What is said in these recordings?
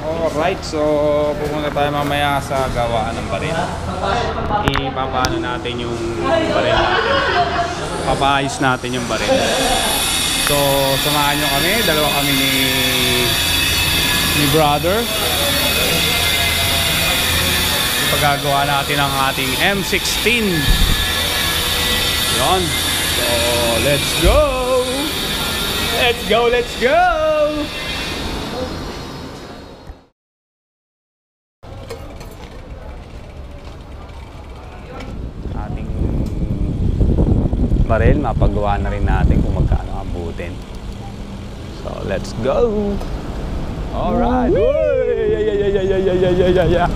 Alright, so pupunta tayo mamaya sa gawaan ng baril. Ipapaano natin yung baril natin. Papaayos natin yung baril. So, samahan nyo kami. Dalawa kami ni brother. Ipagagawa natin ang ating M16. Yun. So, let's go! Let's go, let's go! Ating baril, mapagawa na rin natin kung magkano abutin. So, let's go! Alright! Yeah.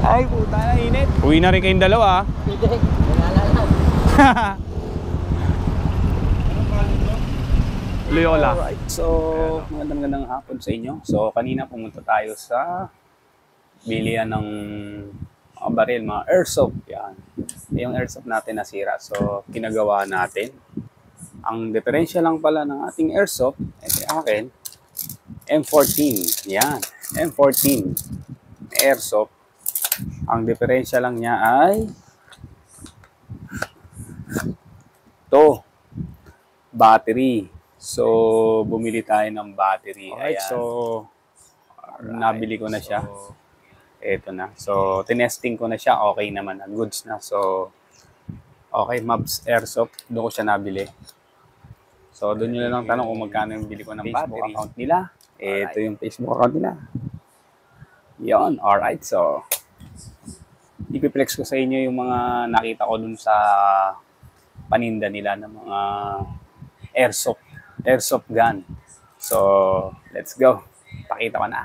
Ay, puta na init. Uwi na rin kayong dalawa. Hindi, wala lang. Loyola. Alright, so magandang hapon sa inyo. So kanina pumunta tayo sa bilihan ng baril, mga airsoft. Yan. Yung airsoft natin nasira. So ginagawa natin. Ang diferensya lang pala ng ating airsoft, akin, M14. Yan, M14 airsoft. Ang diferensya lang niya ay battery. So, bumili tayo ng battery. Alright, so nabili ko na siya. Ito na. So, tinesting ko na siya. Okay naman. Goods na. So, okay, Mavs Airsoft. Doon ko siya nabili. So, doon nyo lang tanong kung magkano yung bili ko ng Facebook battery. Account nila. Ito yung Facebook account nila. Yon. Alright, so ipiplex ko sa inyo yung mga nakita ko dun sa paninda nila ng mga airsoft gun. So, let's go. Pakita ko na.